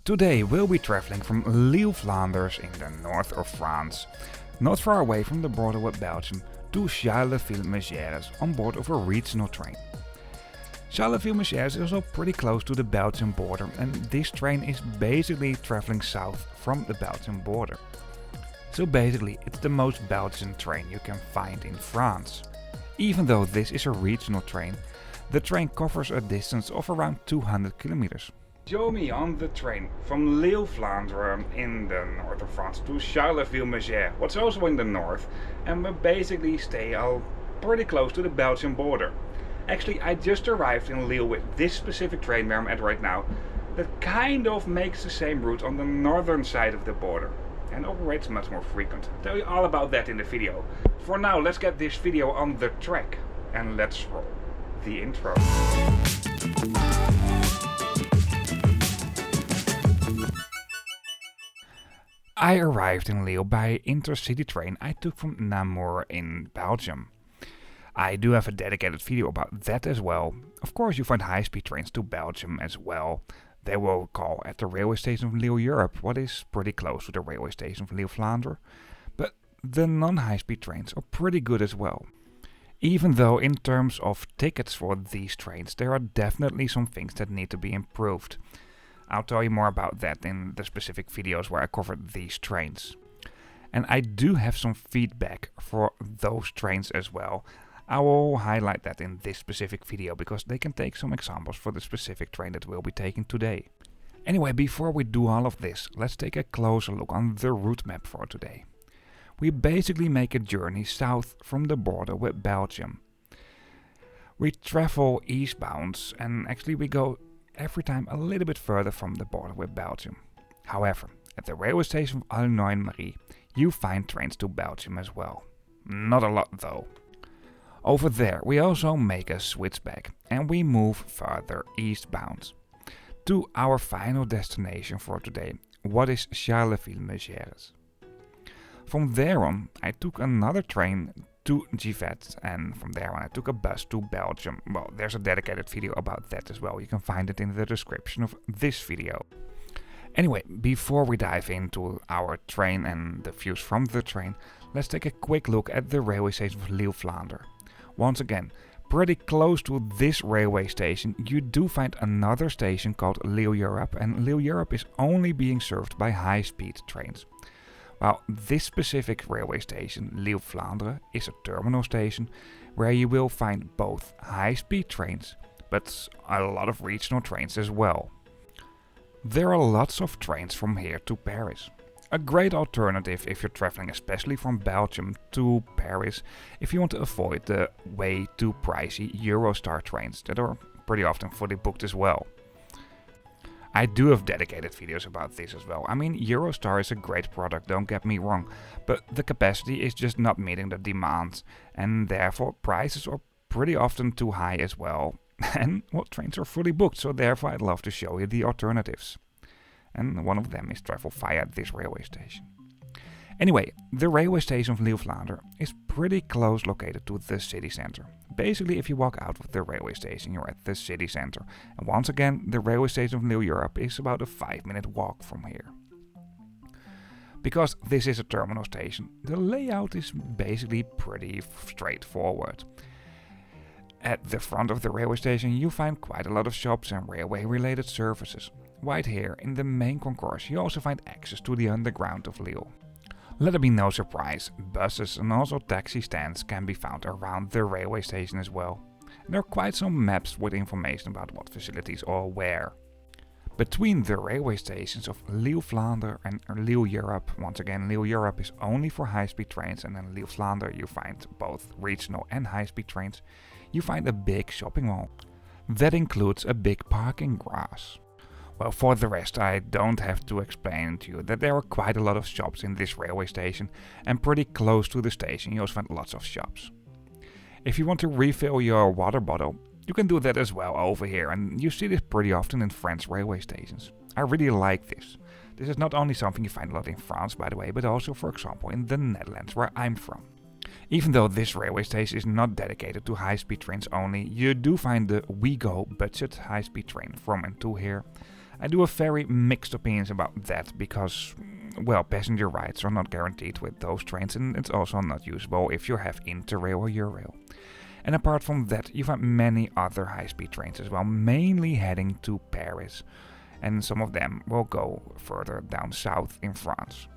Today we'll be traveling from Lille Flandres in the north of France, not far away from the border with Belgium, to Charleville-Mézières on board of a regional train. Charleville-Mézières is also pretty close to the Belgian border, and this train is basically traveling south from the Belgian border. So basically it's the most Belgian train you can find in France. Even though this is a regional train, the train covers a distance of around 200 kilometers. Join me on the train from Lille Flandres in the north of France to Charleville-Mézières, what's also in the north, and we basically stay pretty close to the Belgian border. Actually, I just arrived in Lille with this specific train where I'm at right now, that kind of makes the same route on the northern side of the border and operates much more frequent. I'll tell you all about that in the video. For now, let's get this video on the track and let's roll the intro. I arrived in Lille by intercity train I took from Namur in Belgium. I do have a dedicated video about that as well. Of course you find high-speed trains to Belgium as well. They will call at the railway station of Lille Europe, what is pretty close to the railway station of Lille Flandres. But the non-high-speed trains are pretty good as well. Even though in terms of tickets for these trains there are definitely some things that need to be improved. I'll tell you more about that in the specific videos where I covered these trains. And I do have some feedback for those trains as well. I will highlight that in this specific video because they can take some examples for the specific train that we'll be taking today. Anyway, before we do all of this, let's take a closer look on the route map for today. We basically make a journey south from the border with Belgium. We travel eastbound and actually we go every time a little bit further from the border with Belgium. However, at the railway station of Aulnoye-Aymeries you find trains to Belgium as well. Not a lot though. Over there we also make a switchback and we move further eastbound to our final destination for today, what is Charleville-Mézières. From there on I took another train to Givet, and from there on I took a bus to Belgium. Well, there's a dedicated video about that as well, you can find it in the description of this video. Anyway, before we dive into our train and the views from the train, let's take a quick look at the railway station of Lille Flandres. Once again, pretty close to this railway station you do find another station called Lille Europe, and Lille Europe is only being served by high-speed trains. Well, this specific railway station, Lille Flandres, is a terminal station where you will find both high-speed trains, but a lot of regional trains as well. There are lots of trains from here to Paris. A great alternative if you're traveling especially from Belgium to Paris, if you want to avoid the way too pricey Eurostar trains that are pretty often fully booked as well. I do have dedicated videos about this as well. I mean, Eurostar is a great product, don't get me wrong, but the capacity is just not meeting the demand, and therefore prices are pretty often too high as well. And well, trains are fully booked, so therefore I'd love to show you the alternatives. And one of them is travel via this railway station. Anyway, the railway station of Lille Flandres is pretty close located to the city center. Basically, if you walk out of the railway station, you're at the city center. And once again, the railway station of Lille Europe is about a 5-minute walk from here. Because this is a terminal station, the layout is basically pretty straightforward. At the front of the railway station you find quite a lot of shops and railway related services. Right here in the main concourse you also find access to the underground of Lille. Let it be no surprise, buses and also taxi stands can be found around the railway station as well. And there are quite some maps with information about what facilities are where. Between the railway stations of Lille Flandres and Lille Europe, once again Lille Europe is only for high-speed trains, and in Lille Flandres you find both regional and high-speed trains, you find a big shopping mall. That includes a big parking garage. Well, for the rest I don't have to explain to you that there are quite a lot of shops in this railway station, and pretty close to the station you also find lots of shops. If you want to refill your water bottle, you can do that as well over here, and you see this pretty often in French railway stations. I really like this. This is not only something you find a lot in France by the way, but also for example in the Netherlands where I'm from. Even though this railway station is not dedicated to high-speed trains only, you do find the WeGo budget high-speed train from and to here. I do have very mixed opinions about that because, well, passenger rights are not guaranteed with those trains, and it's also not usable if you have Interrail or Eurail. And apart from that, you find many other high-speed trains as well, mainly heading to Paris, and some of them will go further down south in France.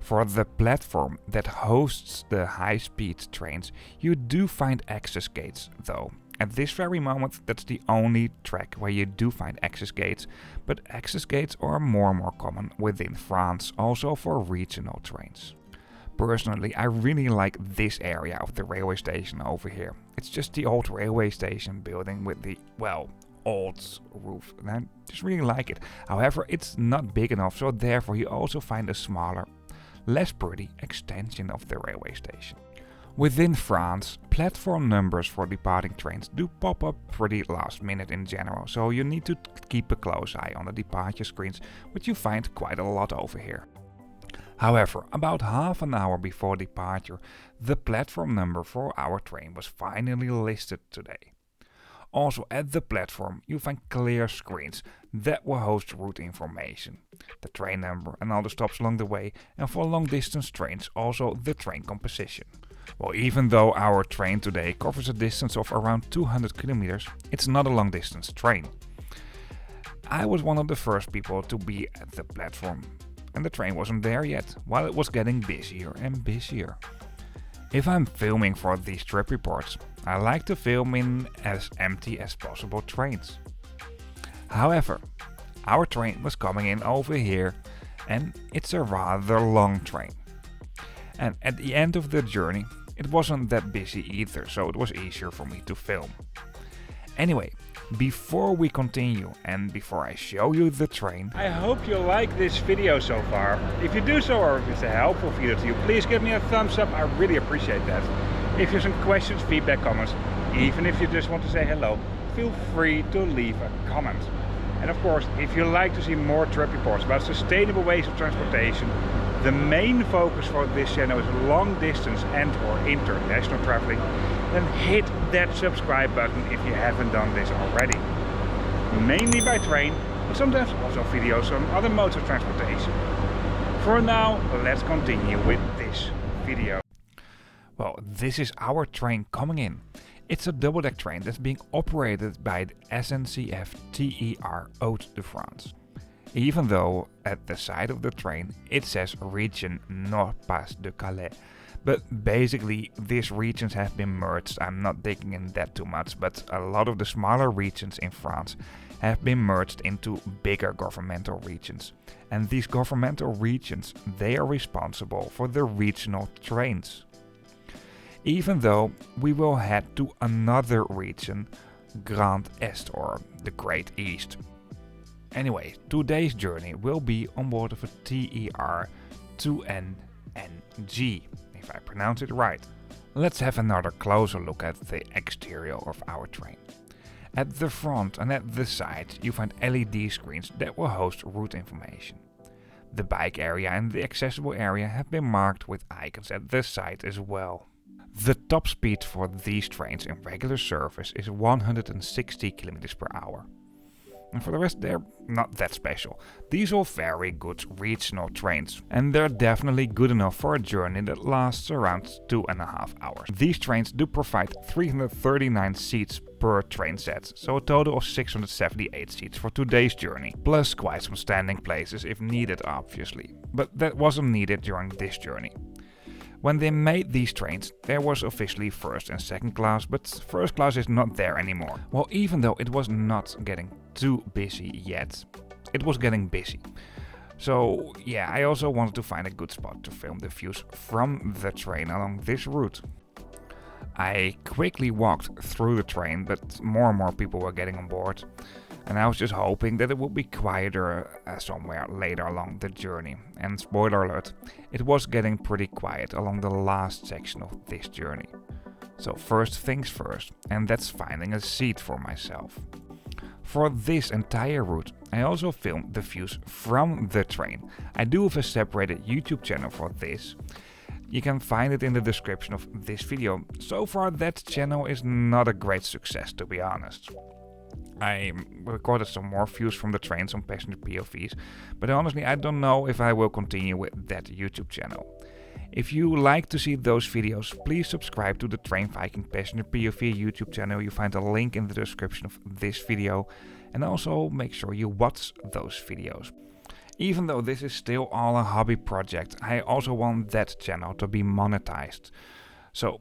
For the platform that hosts the high-speed trains, you do find access gates though. At this very moment, that's the only track where you do find access gates, but access gates are more and more common within France, also for regional trains. Personally, I really like this area of the railway station over here. It's just the old railway station building with the, well, old roof, and I just really like it. However, it's not big enough, so therefore you also find a smaller, less pretty extension of the railway station. Within France, platform numbers for departing trains do pop up pretty last minute in general, so you need to keep a close eye on the departure screens, which you find quite a lot over here. However, about half an hour before departure, the platform number for our train was finally listed today. Also at the platform you find clear screens that will host route information, the train number and all the stops along the way, and for long distance trains also the train composition. Well, even though our train today covers a distance of around 200 kilometers, it's not a long distance train. I was one of the first people to be at the platform, and the train wasn't there yet, while it was getting busier and busier. If I'm filming for these trip reports, I like to film in as empty as possible trains. However, our train was coming in over here, and it's a rather long train. And at the end of the journey, it wasn't that busy either, so it was easier for me to film. Anyway, before we continue and before I show you the train, I hope you like this video so far. If you do so, or if it's a helpful video to you, please give me a thumbs up, I really appreciate that. If you have some questions, feedback, comments, even if you just want to say hello, feel free to leave a comment. And of course, if you like to see more trip reports about sustainable ways of transportation, the main focus for this channel is long distance and or international traveling, then hit that subscribe button if you haven't done this already. Mainly by train, but sometimes also videos on other modes of transportation. For now, let's continue with this video. Well, this is our train coming in. It's a double-deck train that's being operated by the SNCF TER Hauts-de-France. Even though at the side of the train it says Region Nord-Pas-de-Calais. But basically these regions have been merged. I'm not digging in that too much, but a lot of the smaller regions in France have been merged into bigger governmental regions. And these governmental regions, they are responsible for the regional trains. Even though we will head to another region, Grand Est, or the Great East. Anyway, today's journey will be on board of a TER 2NNG, if I pronounce it right. Let's have another closer look at the exterior of our train. At the front and at the side you find LED screens that will host route information. The bike area and the accessible area have been marked with icons at the side as well. The top speed for these trains in regular service is 160 km per hour. And for the rest, they're not that special. These are very good regional trains, and they're definitely good enough for a journey that lasts around 2.5 hours. These trains do provide 339 seats per train set, so a total of 678 seats for today's journey, plus quite some standing places if needed obviously, but that wasn't needed during this journey. When they made these trains, there was officially first and second class, but first class is not there anymore. Well, even though it was not getting too busy yet, it was getting busy. So yeah, I also wanted to find a good spot to film the views from the train along this route. I quickly walked through the train, but more and more people were getting on board. And I was just hoping that it would be quieter somewhere later along the journey. And spoiler alert, it was getting pretty quiet along the last section of this journey. So first things first, and that's finding a seat for myself. For this entire route, I also filmed the views from the train. I do have a separated YouTube channel for this. You can find it in the description of this video. So far that channel is not a great success, to be honest. I recorded some more views from the trains on passenger POVs, but honestly I don't know if I will continue with that YouTube channel. If you like to see those videos, please subscribe to the Trainviking Passenger POV YouTube channel. You find a link in the description of this video, and also make sure you watch those videos. Even though this is still all a hobby project, I also want that channel to be monetized, so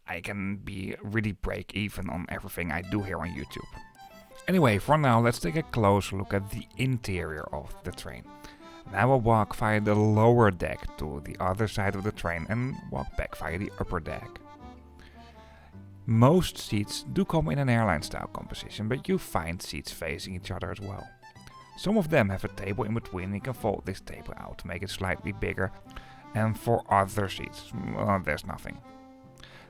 I can be really break even on everything I do here on YouTube. Anyway, for now let's take a closer look at the interior of the train. And I will walk via the lower deck to the other side of the train and walk back via the upper deck. Most seats do come in an airline style composition, but you find seats facing each other as well. Some of them have a table in between and you can fold this table out to make it slightly bigger, and for other seats, well, there's nothing.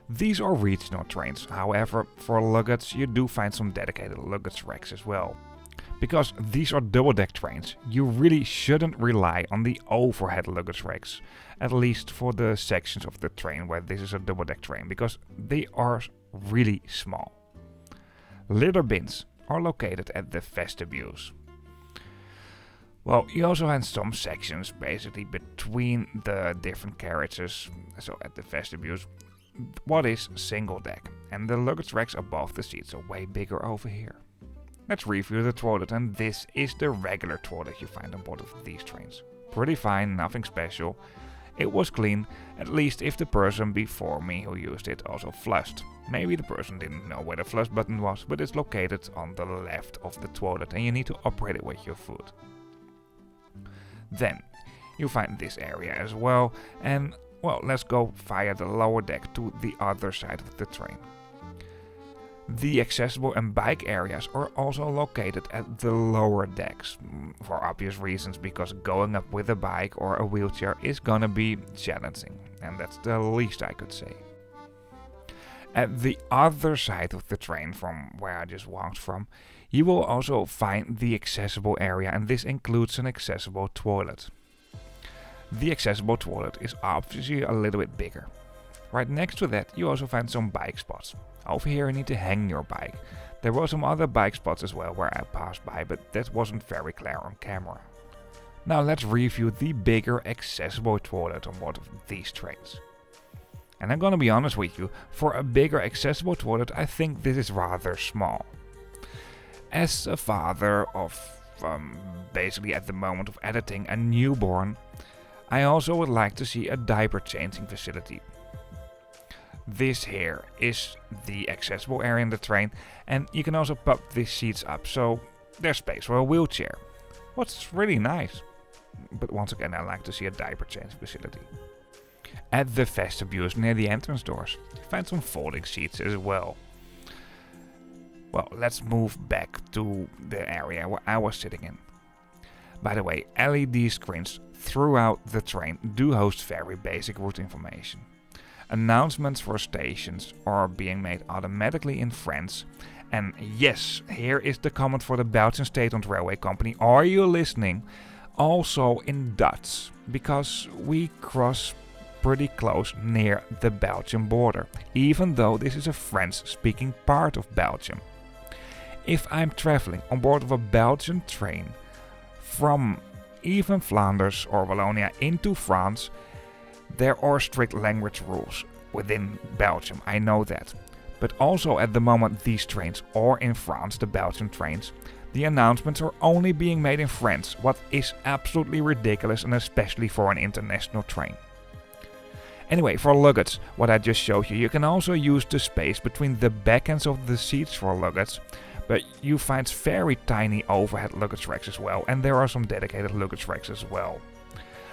These are regional trains, however for luggage you do find some dedicated luggage racks as well. Because these are double-deck trains, you really shouldn't rely on the overhead luggage racks, at least for the sections of the train where this is a double-deck train, because they are really small. Litter bins are located at the vestibules. Well, you also find some sections basically between the different carriages, so at the vestibules, what is single deck, and the luggage racks above the seats are way bigger over here. Let's review the toilet, and this is the regular toilet you find on board of these trains. Pretty fine, nothing special. It was clean, at least if the person before me who used it also flushed. Maybe the person didn't know where the flush button was, but it's located on the left of the toilet and you need to operate it with your foot. Then you find this area as well, and well, let's go via the lower deck to the other side of the train. The accessible and bike areas are also located at the lower decks, for obvious reasons, because going up with a bike or a wheelchair is gonna be challenging, and that's the least I could say. At the other side of the train from where I just walked from, you will also find the accessible area, and this includes an accessible toilet. The accessible toilet is obviously a little bit bigger. Right next to that you also find some bike spots. Over here you need to hang your bike. There were some other bike spots as well where I passed by, but that wasn't very clear on camera. Now let's review the bigger accessible toilet on board of these trains. And I'm gonna be honest with you, for a bigger accessible toilet I think this is rather small. As a father of basically at the moment of editing a newborn, I also would like to see a diaper changing facility. This here is the accessible area in the train, and you can also pop these seats up, so there's space for a wheelchair. What's really nice. But once again I like to see a diaper changing facility. At the vestibules near the entrance doors, you find some folding seats as well. Well, let's move back to the area where I was sitting in. By the way, LED screens throughout the train do host very basic route information. Announcements for stations are being made automatically in French. And yes, here is the comment for the Belgian State-owned railway company. Are you listening? Also in Dutch, because we cross pretty close near the Belgian border, even though this is a French-speaking part of Belgium. If I'm traveling on board of a Belgian train from even Flanders or Wallonia into France, there are strict language rules within Belgium, I know that. But also at the moment these trains are in France, the Belgian trains, the announcements are only being made in French, what is absolutely ridiculous, and especially for an international train. Anyway, for luggage, what I just showed you, you can also use the space between the backends of the seats for luggage, but you find very tiny overhead luggage racks as well, and there are some dedicated luggage racks as well.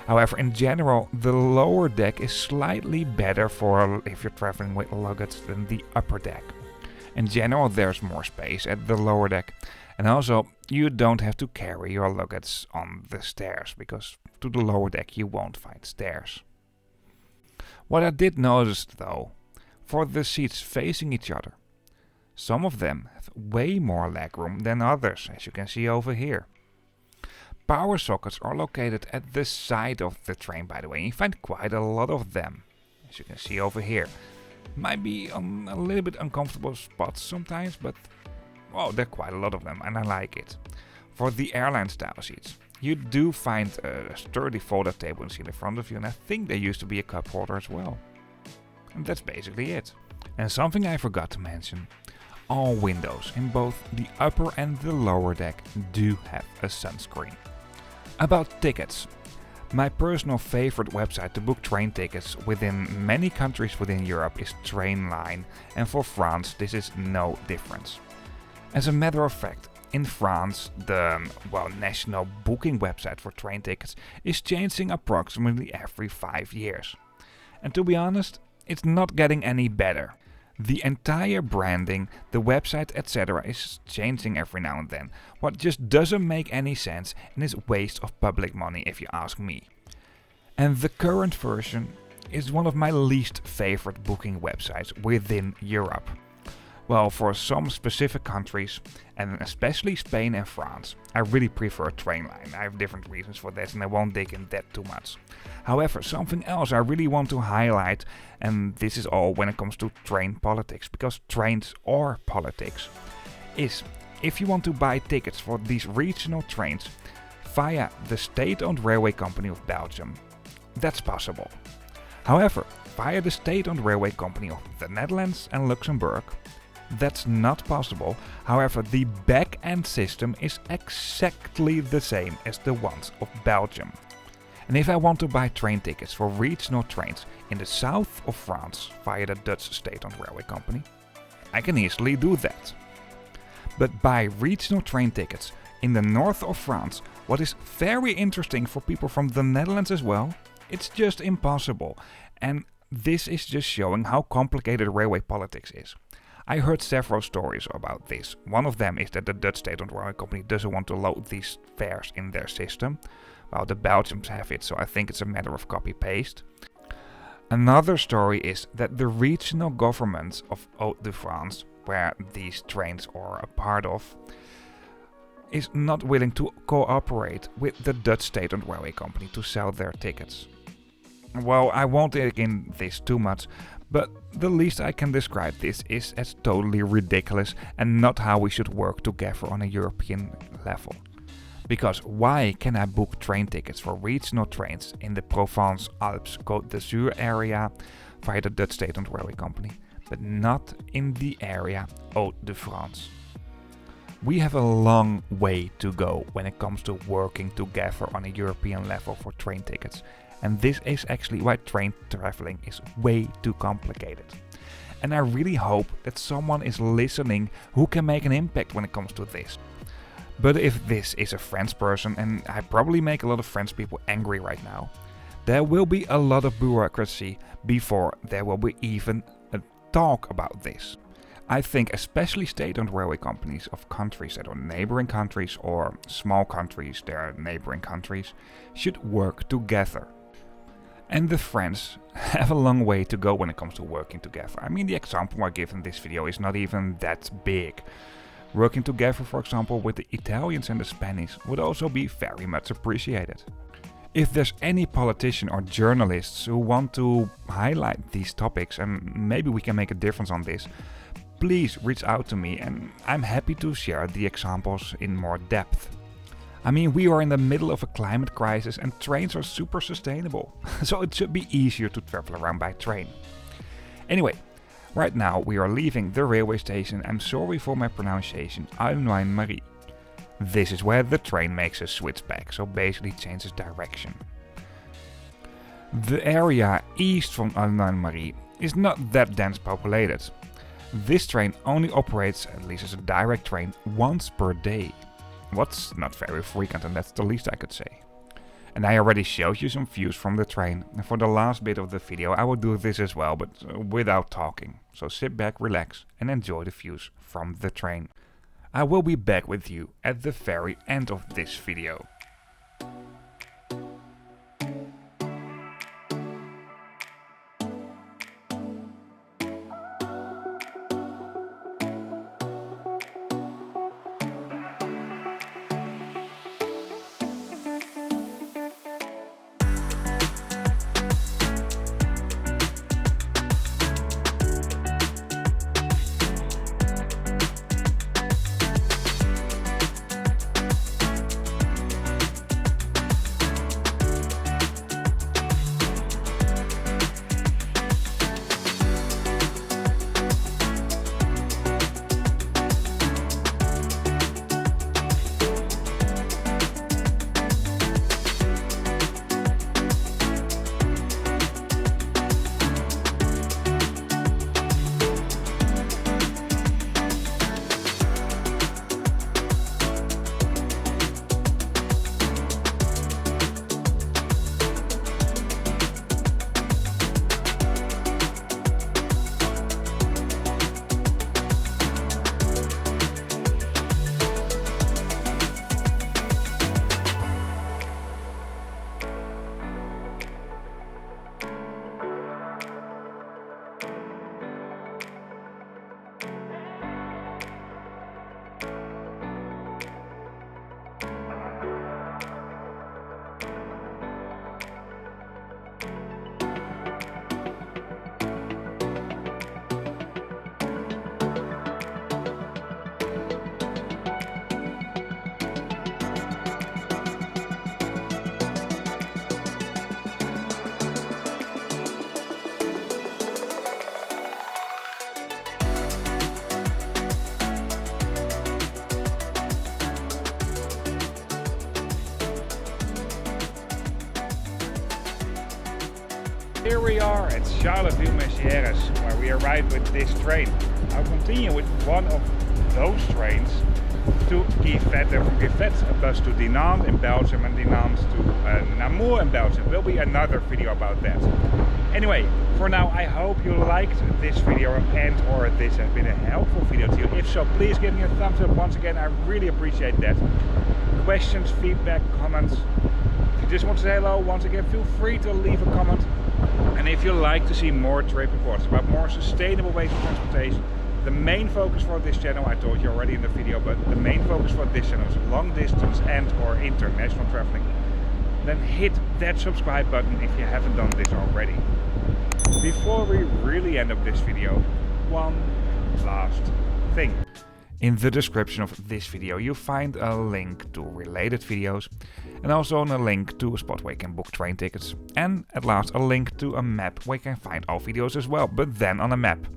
However, in general, the lower deck is slightly better for if you're traveling with luggage than the upper deck. In general, there's more space at the lower deck, and also you don't have to carry your luggage on the stairs, because to the lower deck you won't find stairs. What I did notice though, for the seats facing each other, some of them have way more legroom than others, as you can see over here. Power sockets are located at the side of the train, by the way, and you find quite a lot of them, as you can see over here. Might be on a little bit uncomfortable spots sometimes, but Well, there are quite a lot of them and I like it. For the airline style seats, you do find a sturdy folded table and seat in front of you, and I think there used to be a cup holder as well. And that's basically it. And something I forgot to mention, all windows in both the upper and the lower deck do have a sunscreen. About tickets. My personal favorite website to book train tickets within many countries within Europe is Trainline, and for France this is no difference. As a matter of fact, in France, the national booking website for train tickets is changing approximately every 5 years. And to be honest, it's not getting any better. The entire branding, the website, etc. is changing every now and then, what just doesn't make any sense and is waste of public money if you ask me. And the current version is one of my least favorite booking websites within Europe. Well, for some specific countries, and especially Spain and France, I really prefer Trainline. I have different reasons for this and I won't dig in that too much. However, something else I really want to highlight, and this is all when it comes to train politics, because trains are politics, is if you want to buy tickets for these regional trains via the state-owned railway company of Belgium, that's possible. However, via the state-owned railway company of the Netherlands and Luxembourg, that's not possible. However, the back-end system is exactly the same as the ones of Belgium. And if I want to buy train tickets for regional trains in the south of France via the Dutch state-owned railway company, I can easily do that. But buy regional train tickets in the north of France, what is very interesting for people from the Netherlands as well, it's just impossible. And this is just showing how complicated railway politics is. I heard several stories about this. One of them is that the Dutch state-owned railway company doesn't want to load these fares in their system. Well, the Belgians have it, so I think it's a matter of copy-paste. Another story is that the regional governments of Hauts-de-France, where these trains are a part of, is not willing to cooperate with the Dutch state-owned railway company to sell their tickets. Well, I won't dig in this too much, but the least I can describe this is as totally ridiculous and not how we should work together on a European level. Because why can I book train tickets for regional trains in the Provence-Alpes-Côte d'Azur area via the Dutch state-owned railway company, but not in the area Hauts-de-France? We have a long way to go when it comes to working together on a European level for train tickets. And this is actually why train traveling is way too complicated. And I really hope that someone is listening who can make an impact when it comes to this. But if this is a French person, and I probably make a lot of French people angry right now, there will be a lot of bureaucracy before there will be even a talk about this. I think especially state-owned railway companies of countries that are neighboring countries or small countries that are neighboring countries should work together. And the French have a long way to go when it comes to working together. I mean, the example I give in this video is not even that big. Working together, for example, with the Italians and the Spanish would also be very much appreciated. If there's any politician or journalists who want to highlight these topics and maybe we can make a difference on this, please reach out to me and I'm happy to share the examples in more depth. I mean, we are in the middle of a climate crisis and trains are super sustainable, so it should be easier to travel around by train. Anyway, right now we are leaving the railway station. I'm sorry for my pronunciation, Aulnoye-Aymeries. This is where the train makes a switch back, so basically changes direction. The area east from Aulnoye-Aymeries is not that dense populated. This train only operates, at least as a direct train, once per day. What's not very frequent, and that's the least I could say. And I already showed you some views from the train, and for the last bit of the video I will do this as well, but without talking. So sit back, relax and enjoy the views from the train. I will be back with you at the very end of this video. Here we are at Charleville-Mézières, where we arrived with this train. I'll continue with one of those trains to Gifet, and from Gifet a bus to Dinant in Belgium, and Dinant to Namur in Belgium. There will be another video about that. Anyway, for now I hope you liked this video and or this has been a helpful video to you. If so, please give me a thumbs up. Once again, I really appreciate that. Questions, feedback, comments. If you just want to say hello, once again, feel free to leave a comment. And if you like to see more trip reports about more sustainable ways of transportation, the main focus for this channel, I told you already in the video, but the main focus for this channel is long distance and or international traveling, then hit that subscribe button if you haven't done this already. Before we really end up this video, one last thing. In the description of this video you'll find a link to related videos and also a link to a spot where you can book train tickets, and at last a link to a map where you can find all videos as well, but then on a map.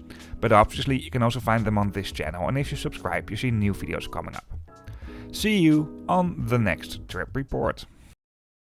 But obviously you can also find them on this channel, and if you subscribe you see new videos coming up. See you on the next trip report.